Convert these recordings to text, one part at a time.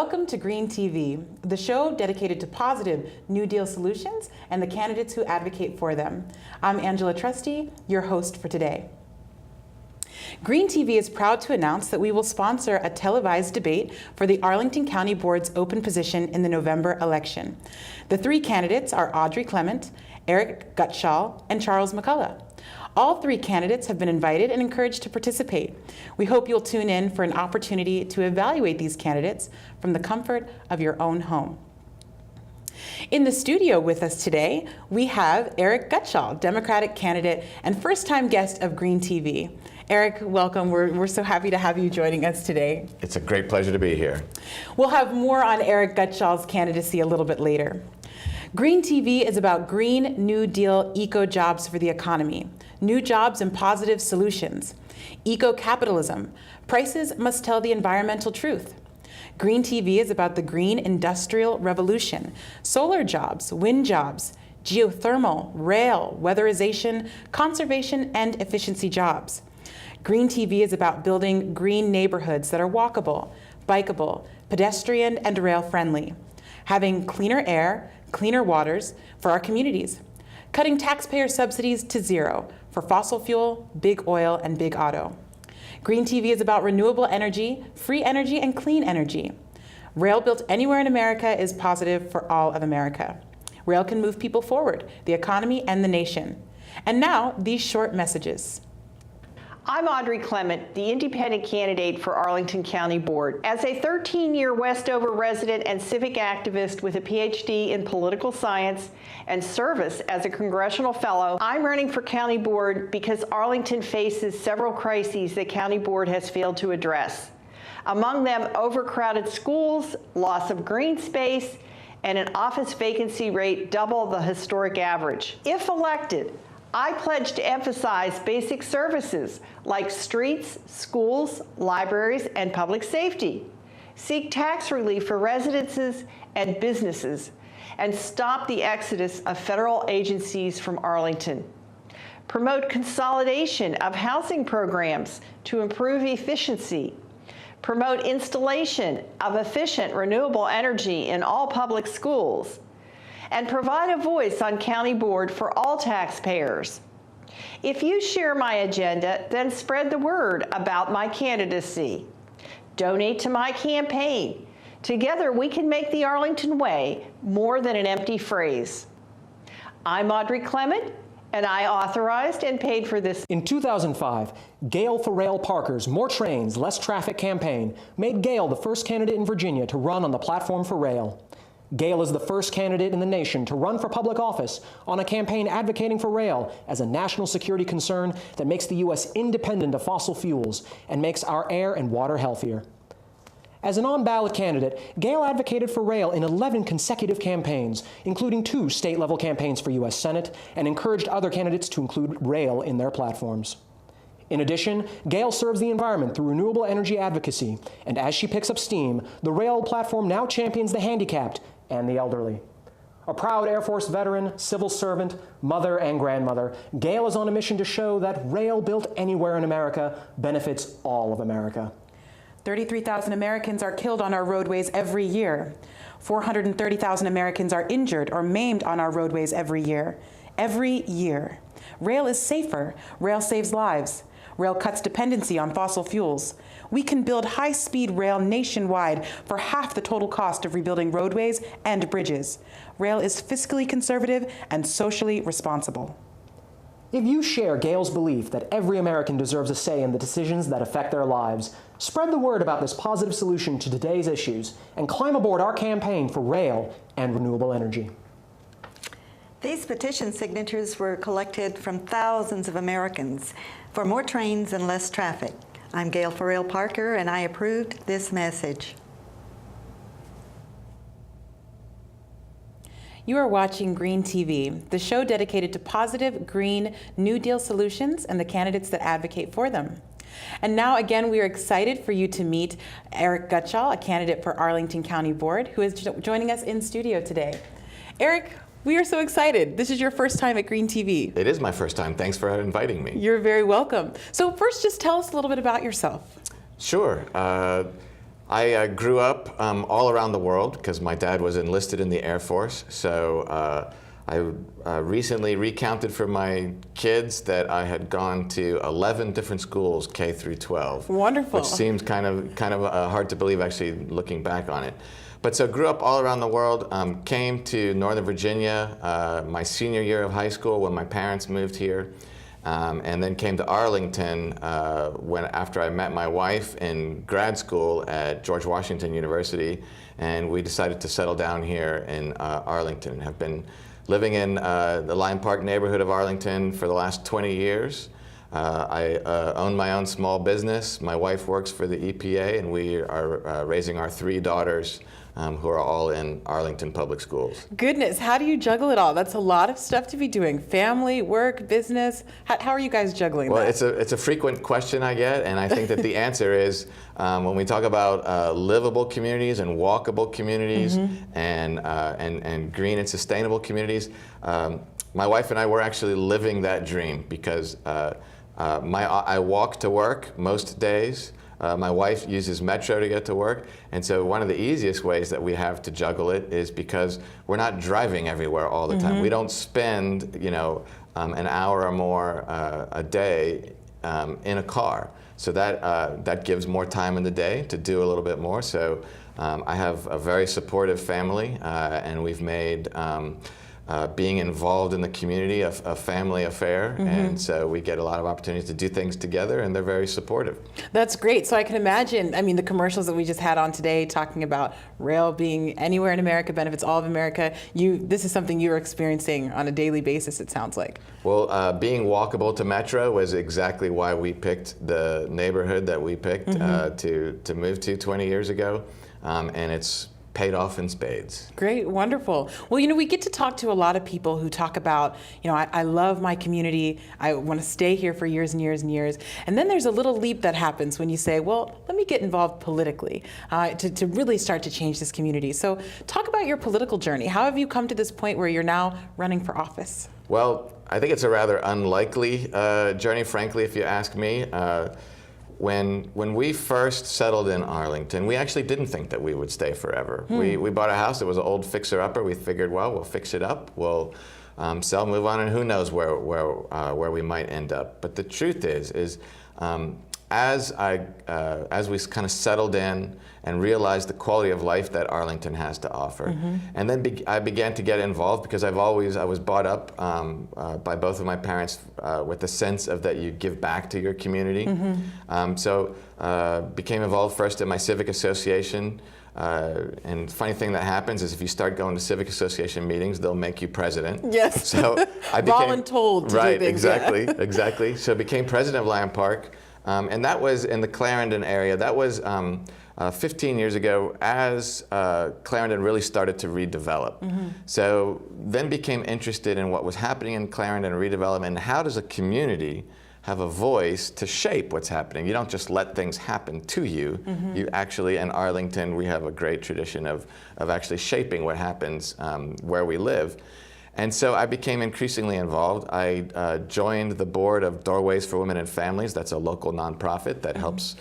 Welcome to Green TV, the show dedicated to positive New Deal solutions and the candidates who advocate for them. I'm Angela Trusty, your host for today. Green TV is proud to announce that we will sponsor a televised debate for the Arlington County Board's open position in the November election. The three candidates are Audrey Clement, Erik Gutshall, and Charles McCullough. All three candidates have been invited and encouraged to participate. We hope you'll tune in for an opportunity to evaluate these candidates from the comfort of your own home. In the studio with us today, we have Erik Gutshall, Democratic candidate and first-time guest of Green TV. Erik, welcome. We're so happy to have you joining us today. It's a great pleasure to be here. We'll have more on Erik Gutshall's candidacy a little bit later. Green TV is about Green New Deal eco-jobs for the economy, new jobs and positive solutions, eco-capitalism, prices must tell the environmental truth. Green TV is about the green industrial revolution, solar jobs, wind jobs, geothermal, rail, weatherization, conservation, and efficiency jobs. Green TV is about building green neighborhoods that are walkable, bikeable, pedestrian, and rail-friendly, having cleaner air, cleaner waters for our communities, cutting taxpayer subsidies to zero for fossil fuel, big oil, and big auto. Green TV is about renewable energy, free energy, and clean energy. Rail built anywhere in America is positive for all of America. Rail can move people forward, the economy, and the nation. And now, these short messages. I'm Audrey Clement, the independent candidate for Arlington County Board. As a 13-year Westover resident and civic activist with a PhD in political science and service as a congressional fellow, I'm running for County Board because Arlington faces several crises that County Board has failed to address. Among them, overcrowded schools, loss of green space, and an office vacancy rate double the historic average. If elected, I pledge to emphasize basic services like streets, schools, libraries, and public safety, seek tax relief for residences and businesses, and stop the exodus of federal agencies from Arlington. Promote consolidation of housing programs to improve efficiency. Promote installation of efficient renewable energy in all public schools, and provide a voice on County Board for all taxpayers. If you share my agenda, then spread the word about my candidacy. Donate to my campaign. Together, we can make the Arlington way more than an empty phrase. I'm Audrey Clement, and I authorized and paid for this. In 2005, Gail for Rail Parker's More Trains, Less Traffic campaign made Gail the first candidate in Virginia to run on the platform for rail. Gail is the first candidate in the nation to run for public office on a campaign advocating for rail as a national security concern that makes the U.S. independent of fossil fuels and makes our air and water healthier. As an on-ballot candidate, Gail advocated for rail in 11 consecutive campaigns, including 2 state-level campaigns for U.S. Senate, and encouraged other candidates to include rail in their platforms. In addition, Gail serves the environment through renewable energy advocacy, and as she picks up steam, the rail platform now champions the handicapped and the elderly. A proud Air Force veteran, civil servant, mother, and grandmother, Gail is on a mission to show that rail built anywhere in America benefits all of America. 33,000 Americans are killed on our roadways every year. 430,000 Americans are injured or maimed on our roadways every year. Every year. Rail is safer. Rail saves lives. Rail cuts dependency on fossil fuels. We can build high-speed rail nationwide for half the total cost of rebuilding roadways and bridges. Rail is fiscally conservative and socially responsible. If you share Gail's belief that every American deserves a say in the decisions that affect their lives, spread the word about this positive solution to today's issues and climb aboard our campaign for rail and renewable energy. These petition signatures were collected from thousands of Americans for more trains and less traffic. I'm Gail for Rail Parker, and I approved this message. You are watching Green TV, the show dedicated to positive, green, New Deal solutions and the candidates that advocate for them. And now, again, we are excited for you to meet Erik Gutshall, a candidate for Arlington County Board, who is joining us in studio today. Erik, we are so excited. This is your first time at Green TV. It is my first time. Thanks for inviting me. You're very welcome. So first, just tell us a little bit about yourself. Sure. I grew up all around the world because my dad was enlisted in the Air Force. So I recently recounted for my kids that I had gone to 11 different schools, K through 12. Wonderful. Which seems kind of hard to believe actually looking back on it. But so grew up all around the world, came to Northern Virginia my senior year of high school when my parents moved here. And then came to Arlington after I met my wife in grad school at George Washington University, and we decided to settle down here in Arlington. Have been living in the Lyon Park neighborhood of Arlington for the last 20 years. I own my own small business. My wife works for the EPA, and we are raising our 3 daughters who are all in Arlington Public Schools. Goodness, how do you juggle it all? That's a lot of stuff to be doing. Family, work, business. How are you guys juggling Well, that? it's a frequent question I get, and I think that the answer is when we talk about livable communities and walkable communities and green and sustainable communities, my wife and I were actually living that dream because I walk to work most days. My wife uses Metro to get to work, and so one of the easiest ways that we have to juggle it is because we're not driving everywhere all the time. We don't spend, an hour or more a day in a car. So that gives more time in the day to do a little bit more. So I have a very supportive family, and we've made being involved in the community a family affair, and so we get a lot of opportunities to do things together, and they're very supportive. That's great. So I can imagine, the commercials that we just had on today talking about rail being anywhere in America benefits all of America. This is something you're experiencing on a daily basis, it sounds like. Well, being walkable to Metro was exactly why we picked the neighborhood that we picked to move to 20 years ago, and it's paid off in spades. Great, wonderful. Well, we get to talk to a lot of people who talk about, I love my community, I want to stay here for years and years and years. And then there's a little leap that happens when you say, well, let me get involved politically to really start to change this community. So talk about your political journey. How have you come to this point where you're now running for office? Well, I think it's a rather unlikely journey, frankly, if you ask me. When we first settled in Arlington, we actually didn't think that we would stay forever. We bought a house that was an old fixer-upper. We figured, well, we'll fix it up, we'll sell, move on, and who knows where we might end up. But the truth is as we kind of settled in and realized the quality of life that Arlington has to offer, and then I began to get involved because I was brought up by both of my parents with the sense of that you give back to your community. So became involved first in my civic association. And funny thing that happens is if you start going to civic association meetings, they'll make you president. Yes. So I became voluntold to right, do things, exactly. So I became president of Lyon Park. And that was in the Clarendon area. That was 15 years ago as Clarendon really started to redevelop. So then became interested in what was happening in Clarendon redevelopment and how does a community have a voice to shape what's happening. You don't just let things happen to you. You actually, in Arlington, we have a great tradition of actually shaping what happens where we live. And so I became increasingly involved. I joined the board of Doorways for Women and Families. That's a local nonprofit that helps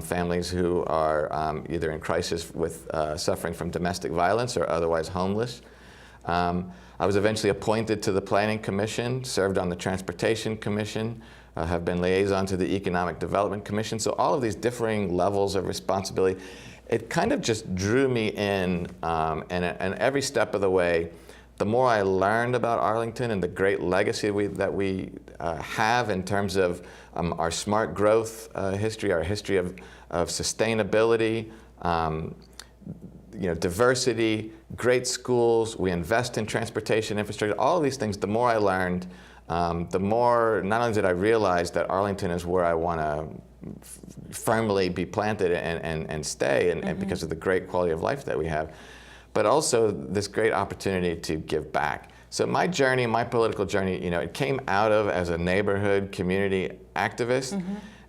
families who are either in crisis with suffering from domestic violence or otherwise homeless. I was eventually appointed to the Planning Commission, served on the Transportation Commission, have been liaison to the Economic Development Commission. So all of these differing levels of responsibility, it kind of just drew me in, and every step of the way, the more I learned about Arlington and the great legacy that we have in terms of our smart growth history, our history of sustainability, diversity, great schools, we invest in transportation infrastructure, all of these things, the more I learned, the more not only did I realize that Arlington is where I want to firmly be planted and stay, and because of the great quality of life that we have, but also this great opportunity to give back. So my journey, my political journey, it came out of as a neighborhood community activist,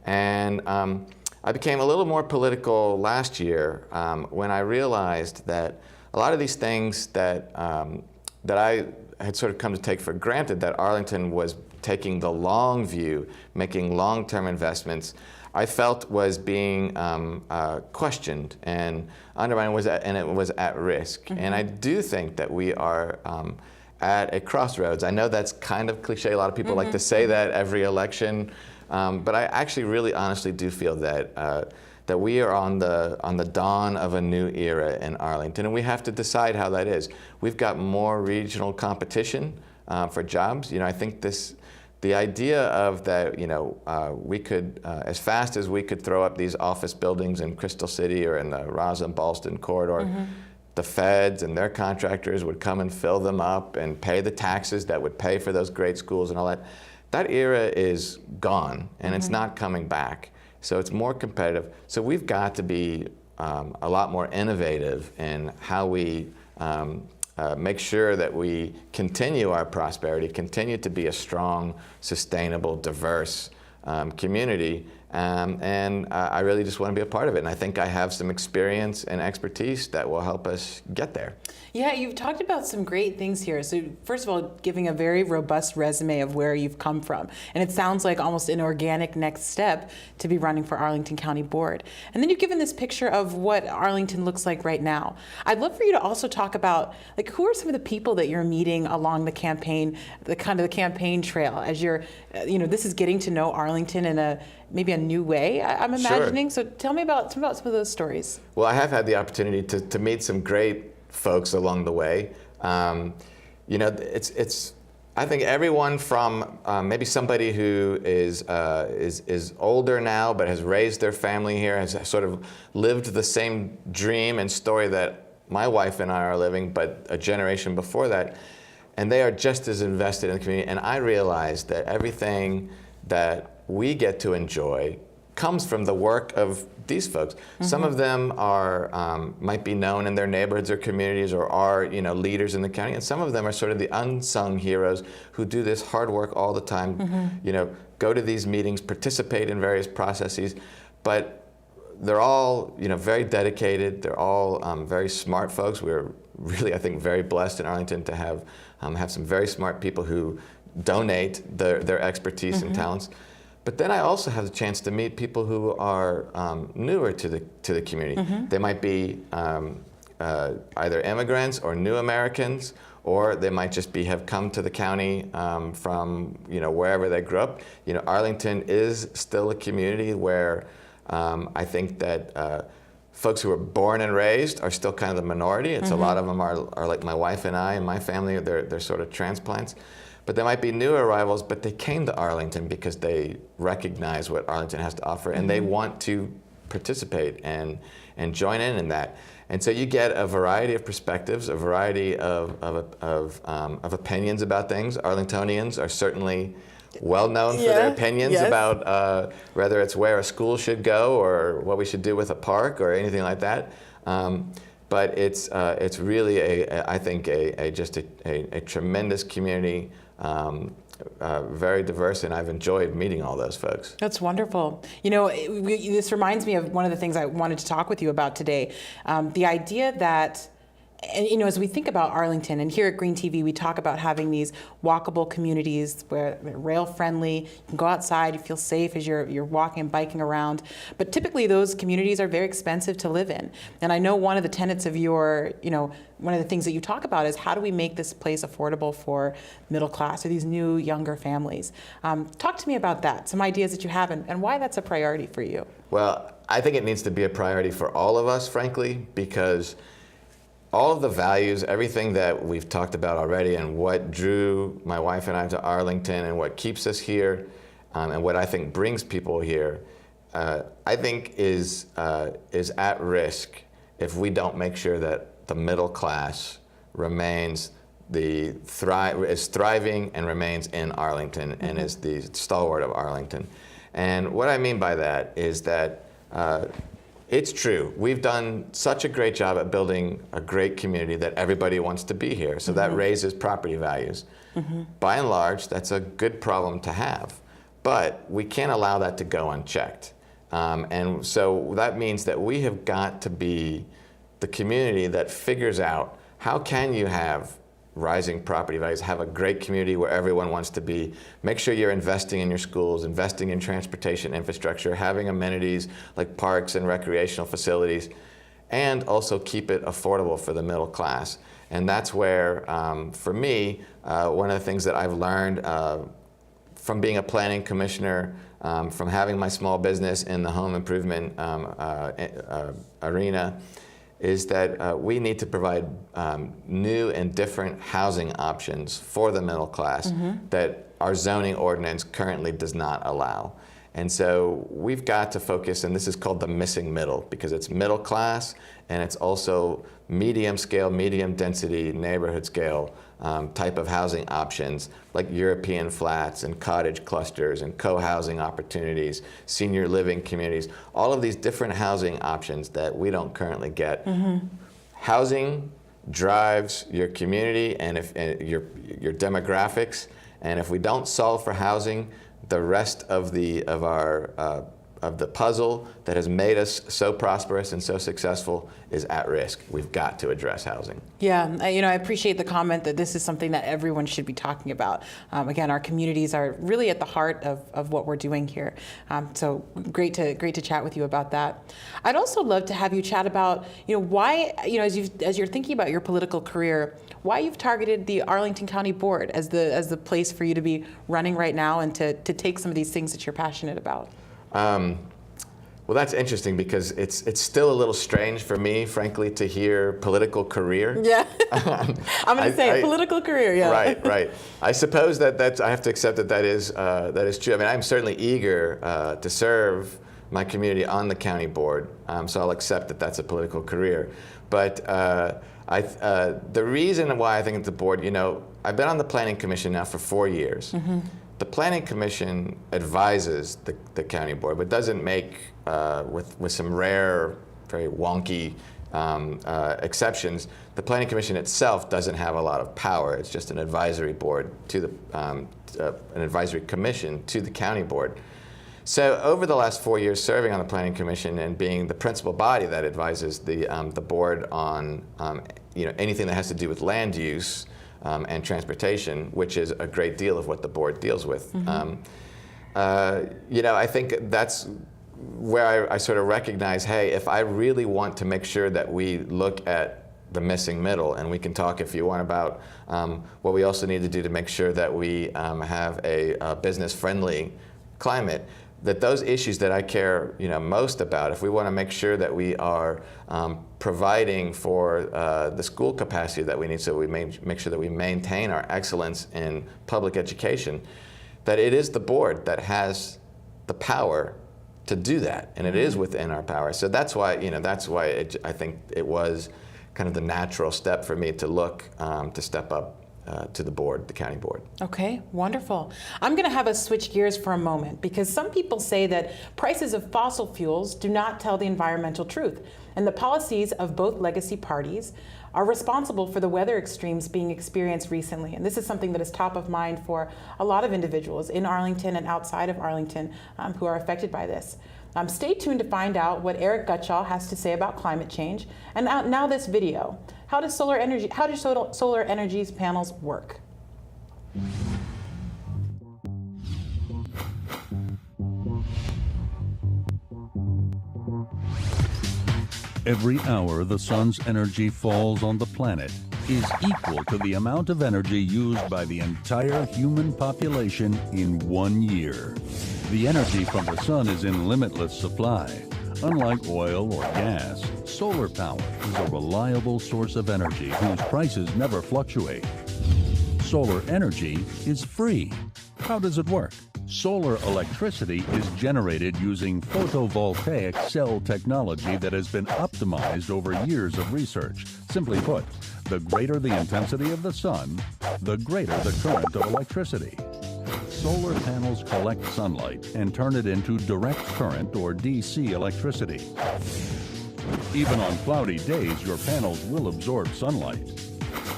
and I became a little more political last year when I realized that a lot of these things that I had sort of come to take for granted, that Arlington was taking the long view, making long-term investments. I felt was being questioned and undermined, and it was at risk. And I do think that we are at a crossroads. I know that's kind of cliche. A lot of people like to say that every election, but I actually really honestly do feel that that we are on the dawn of a new era in Arlington, and we have to decide how that is. We've got more regional competition for jobs. I think the idea of that, we could, as fast as we could throw up these office buildings in Crystal City or in the Roslyn-Ballston corridor, the feds and their contractors would come and fill them up and pay the taxes that would pay for those great schools and all that. That era is gone, and it's not coming back. So it's more competitive. So we've got to be a lot more innovative in how we make sure that we continue our prosperity, continue to be a strong, sustainable, diverse community. And I really just want to be a part of it. And I think I have some experience and expertise that will help us get there. Yeah, you've talked about some great things here. So first of all, giving a very robust resume of where you've come from. And it sounds like almost an organic next step to be running for Arlington County Board. And then you've given this picture of what Arlington looks like right now. I'd love for you to also talk about, who are some of the people that you're meeting along the campaign, the campaign trail as you're, this is getting to know Arlington in maybe a new way, I'm imagining. Sure. So tell me about some of those stories. Well, I have had the opportunity to meet some great folks along the way. It's I think everyone from maybe somebody who is older now but has raised their family here, has sort of lived the same dream and story that my wife and I are living, but a generation before that, and they are just as invested in the community. And I realize that everything that we get to enjoy comes from the work of these folks. Some of them are might be known in their neighborhoods or communities, or are leaders in the county, and some of them are sort of the unsung heroes who do this hard work all the time. Go to these meetings, participate in various processes, but they're all very dedicated. They're all very smart folks. We're really, I think, very blessed in Arlington to have some very smart people who donate their expertise and talents. But then I also have the chance to meet people who are newer to the community. They might be either immigrants or new Americans, or they might just have come to the county from wherever they grew up. Arlington is still a community where I think that folks who are born and raised are still kind of the minority. It's a lot of them are like my wife and I and my family. They're sort of transplants. But there might be new arrivals, but they came to Arlington because they recognize what Arlington has to offer, and they want to participate and join in that. And so you get a variety of perspectives, a variety of opinions about things. Arlingtonians are certainly well known for their opinions about whether it's where a school should go or what we should do with a park or anything like that. But it's really I think just a tremendous community. Very diverse, and I've enjoyed meeting all those folks. That's wonderful. This reminds me of one of the things I wanted to talk with you about today. The idea that, and as we think about Arlington, and here at Green TV, we talk about having these walkable communities where they're rail friendly. You can go outside, you feel safe as you're walking and biking around. But typically, those communities are very expensive to live in. And I know one of the tenets of your, one of the things that you talk about is how do we make this place affordable for middle class or these new, younger families? Talk to me about that, some ideas that you have, and why that's a priority for you. Well, I think it needs to be a priority for all of us, frankly, because all of the values, everything that we've talked about already, and what drew my wife and I to Arlington, and what keeps us here, and what I think brings people here, I think is at risk if we don't make sure that the middle class remains is thriving and remains in Arlington and is the stalwart of Arlington. And what I mean by that is that it's true. We've done such a great job at building a great community that everybody wants to be here. So that raises property values. By and large, that's a good problem to have. But we can't allow that to go unchecked. And so that means that we have got to be the community that figures out how can you have rising property values, have a great community where everyone wants to be. Make sure you're investing in your schools, investing in transportation infrastructure, having amenities like parks and recreational facilities, and also keep it affordable for the middle class. And that's where, for me, one of the things that I've learned from being a planning commissioner, from having my small business in the home improvement arena, is that we need to provide new and different housing options for the middle class that our zoning ordinance currently does not allow. And so we've got to focus, and this is called the missing middle, because it's middle class and it's also medium scale, medium density, neighborhood scale type of housing options like European flats and cottage clusters and co-housing opportunities, senior living communities, all of these different housing options that we don't currently get. Housing drives your community and your demographics, and if we don't solve for housing, the rest of the puzzle that has made us so prosperous and so successful is at risk. We've got to address housing. Yeah, I appreciate the comment that this is something that everyone should be talking about. Again, our communities are really at the heart of what we're doing here. So great to chat with you about that. I'd also love to have you chat about, why, as you're thinking about your political career, why you've targeted the Arlington County Board as the place for you to be running right now and to take some of these things that you're passionate about. Well, that's interesting because it's still a little strange for me, frankly, to hear political career. Yeah, I'm going to say political career. Yeah. Right. I suppose that I have to accept that is true. I mean, I'm certainly eager to serve my community on the county board, so I'll accept that that's a political career. But the reason why I think it's the board, I've been on the Planning Commission now for 4 years. The Planning Commission advises the county board, but doesn't make, with some rare, very wonky exceptions, the Planning Commission itself doesn't have a lot of power. It's just an advisory board to the, an advisory commission to the county board. So over the last 4 years serving on the Planning Commission and being the principal body that advises the board on anything that has to do with land use, and transportation, which is a great deal of what the board deals with. I think that's where I sort of recognize, hey, if I really want to make sure that we look at the missing middle, and we can talk if you want about what we also need to do to make sure that we have a business-friendly climate, that those issues that I care most about, if we want to make sure that we are providing for the school capacity that we need, so we make sure that we maintain our excellence in public education, that it is the board that has the power to do that, and it is within our power. So that's why I think it was kind of the natural step for me to look to step up to the board, the county board. Okay, wonderful. I'm going to have us switch gears for a moment because some people say that prices of fossil fuels do not tell the environmental truth, and the policies of both legacy parties are responsible for the weather extremes being experienced recently. And this is something that is top of mind for a lot of individuals in Arlington and outside of Arlington who are affected by this. Stay tuned to find out what Erik Gutshall has to say about climate change. And now this video. How do solar energy's panels work? Every hour the sun's energy falls on the planet is equal to the amount of energy used by the entire human population in 1 year. The energy from the sun is in limitless supply. Unlike oil or gas, solar power is a reliable source of energy whose prices never fluctuate. Solar energy is free. How does it work? Solar electricity is generated using photovoltaic cell technology that has been optimized over years of research. Simply put, the greater the intensity of the sun, the greater the current of electricity. Solar panels collect sunlight and turn it into direct current or DC electricity. Even on cloudy days, your panels will absorb sunlight.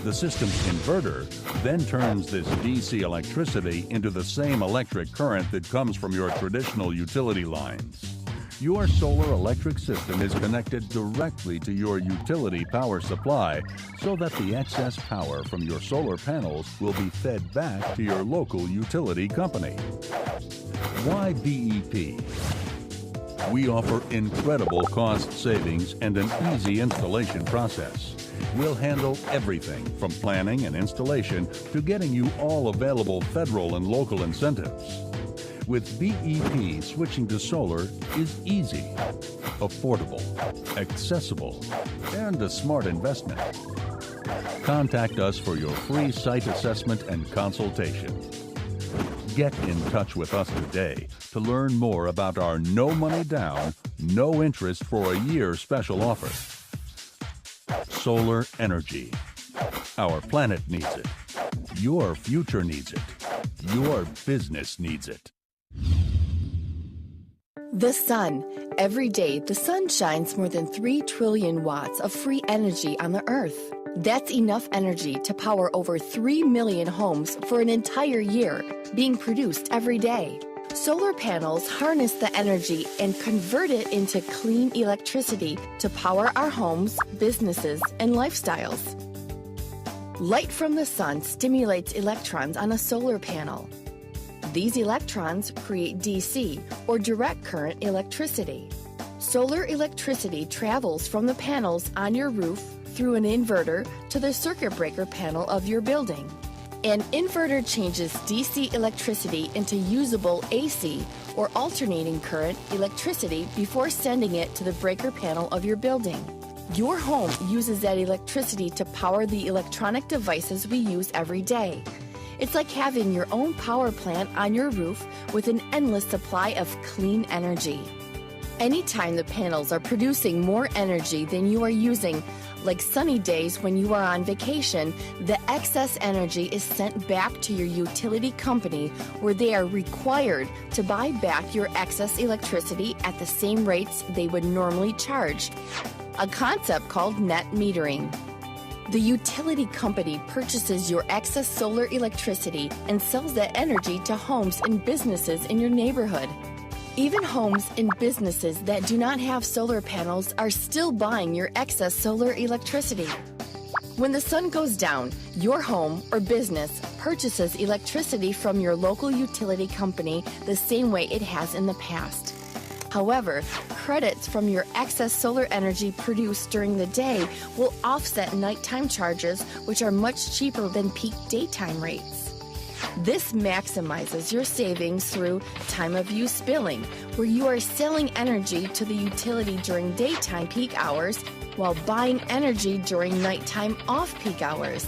The system's inverter then turns this DC electricity into the same electric current that comes from your traditional utility lines. Your solar electric system is connected directly to your utility power supply so that the excess power from your solar panels will be fed back to your local utility company. Why BEP? We offer incredible cost savings and an easy installation process. We'll handle everything from planning and installation to getting you all available federal and local incentives. With BEP, switching to solar is easy, affordable, accessible, and a smart investment. Contact us for your free site assessment and consultation. Get in touch with us today to learn more about our no money down, no interest for a year special offer. Solar energy. Our planet needs it. Your future needs it. Your business needs it. The sun. Every day, the sun shines more than 3 trillion watts of free energy on the Earth. That's enough energy to power over 3 million homes for an entire year, being produced every day. Solar panels harness the energy and convert it into clean electricity to power our homes, businesses, and lifestyles. Light from the sun stimulates electrons on a solar panel. These electrons create DC, or direct current electricity. Solar electricity travels from the panels on your roof through an inverter to the circuit breaker panel of your building. An inverter changes DC electricity into usable AC, or alternating current electricity, before sending it to the breaker panel of your building. Your home uses that electricity to power the electronic devices we use every day. It's like having your own power plant on your roof with an endless supply of clean energy. Anytime the panels are producing more energy than you are using, like sunny days when you are on vacation, the excess energy is sent back to your utility company, where they are required to buy back your excess electricity at the same rates they would normally charge, a concept called net metering. The utility company purchases your excess solar electricity and sells that energy to homes and businesses in your neighborhood. Even homes and businesses that do not have solar panels are still buying your excess solar electricity. When the sun goes down, your home or business purchases electricity from your local utility company the same way it has in the past. However, credits from your excess solar energy produced during the day will offset nighttime charges, which are much cheaper than peak daytime rates. This maximizes your savings through time of use billing, where you are selling energy to the utility during daytime peak hours while buying energy during nighttime off-peak hours.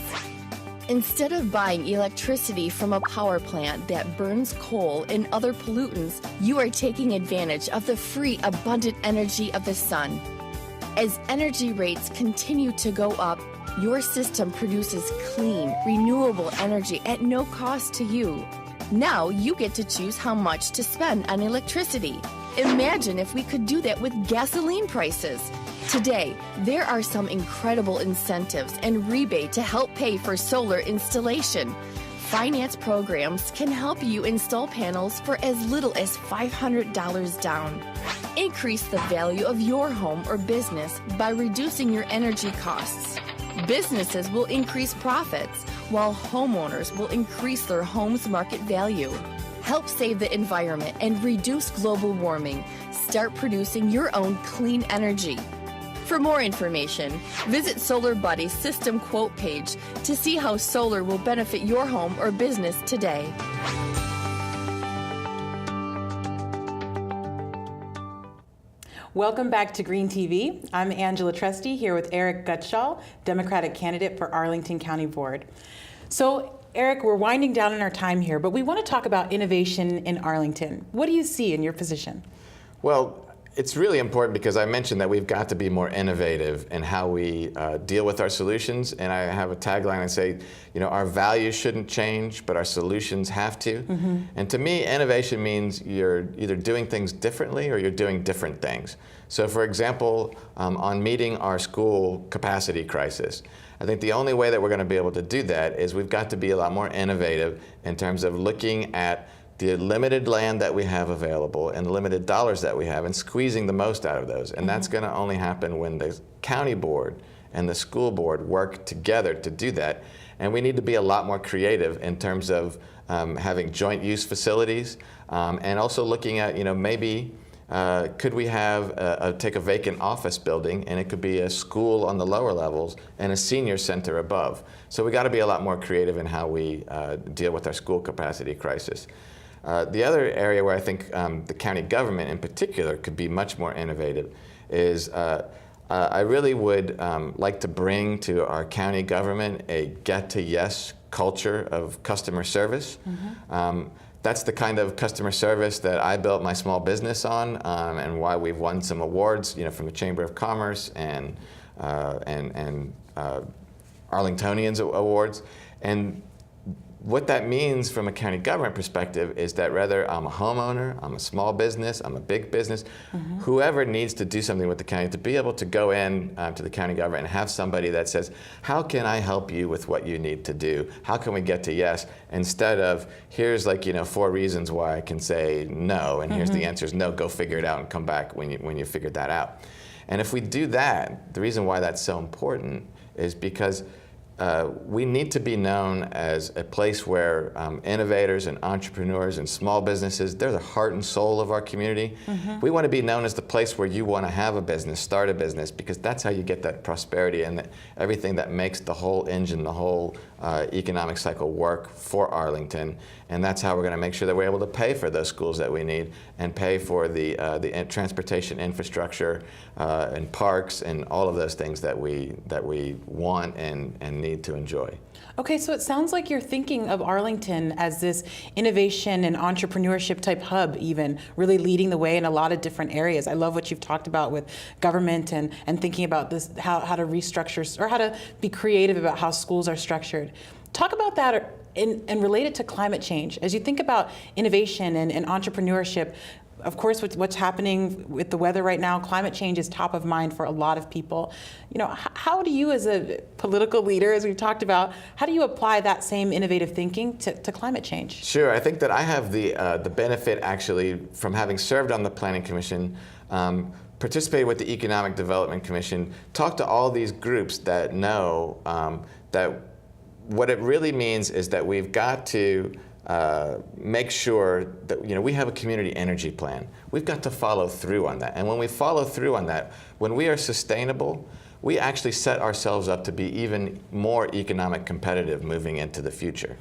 Instead of buying electricity from a power plant that burns coal and other pollutants, you are taking advantage of the free, abundant energy of the sun. As energy rates continue to go up, your system produces clean, renewable energy at no cost to you. Now you get to choose how much to spend on electricity. Imagine if we could do that with gasoline prices. Today, there are some incredible incentives and rebate to help pay for solar installation. Finance programs can help you install panels for as little as $500 down. Increase the value of your home or business by reducing your energy costs. Businesses will increase profits, while homeowners will increase their home's market value. Help save the environment and reduce global warming. Start producing your own clean energy. For more information, visit Solar Buddy's system quote page to see how solar will benefit your home or business today. Welcome back to Green TV. I'm Angela Trusty here with Erik Gutshall, Democratic candidate for Arlington County Board. So, Erik, we're winding down in our time here, but we want to talk about innovation in Arlington. What do you see in your position? Well, it's really important because I mentioned that we've got to be more innovative in how we deal with our solutions. And I have a tagline I say, you know, our values shouldn't change, but our solutions have to. Mm-hmm. And to me, innovation means you're either doing things differently or you're doing different things. So for example, on meeting our school capacity crisis, I think the only way that we're going to be able to do that is we've got to be a lot more innovative in terms of looking at the limited land that we have available and the limited dollars that we have and squeezing the most out of those. And that's going to only happen when the county board and the school board work together to do that. And we need to be a lot more creative in terms of having joint use facilities and also looking at, maybe could we have take a vacant office building and it could be a school on the lower levels and a senior center above. So we got to be a lot more creative in how we deal with our school capacity crisis. The other area where I think the county government in particular could be much more innovative is I really would like to bring to our county government a get-to-yes culture of customer service. That's the kind of customer service that I built my small business on, and why we've won some awards, from the Chamber of Commerce and Arlingtonians awards. And what that means from a county government perspective is that whether I'm a homeowner, I'm a small business, I'm a big business, whoever needs to do something with the county, to be able to go in to the county government and have somebody that says, how can I help you with what you need to do? How can we get to yes? Instead of, here's 4 reasons why I can say no, and here's the answers, no, go figure it out and come back when you figured that out. And if we do that, the reason why that's so important is because we need to be known as a place where innovators and entrepreneurs and small businesses, they're the heart and soul of our community. We want to be known as the place where you want to have a business, start a business, because that's how you get that prosperity and everything that makes the whole engine, the whole economic cycle work for Arlington. And that's how we're going to make sure that we're able to pay for those schools that we need and pay for the transportation infrastructure and parks and all of those things that we want and need to enjoy. Okay, so it sounds like you're thinking of Arlington as this innovation and entrepreneurship type hub, even really leading the way in a lot of different areas. I love what you've talked about with government and thinking about this, how to restructure or how to be creative about how schools are structured. Talk about that and relate it to climate change. As you think about innovation and entrepreneurship, of course, what's happening with the weather right now, climate change is top of mind for a lot of people. How do you, as a political leader, as we've talked about, how do you apply that same innovative thinking to climate change? Sure, I think that I have the benefit actually from having served on the Planning Commission, participated with the Economic Development Commission, talked to all these groups that know that what it really means is that we've got to make sure that we have a community energy plan. We've got to follow through on that. And when we follow through on that, when we are sustainable, we actually set ourselves up to be even more economic competitive moving into the future.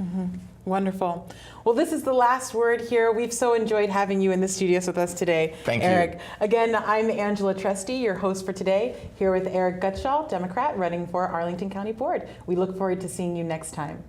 Wonderful. Well, this is the last word here. We've so enjoyed having you in the studios with us today, Thank Erik. you. Again, I'm Angela Trusty, your host for today, here with Erik Gutshall, Democrat running for Arlington County Board. We look forward to seeing you next time.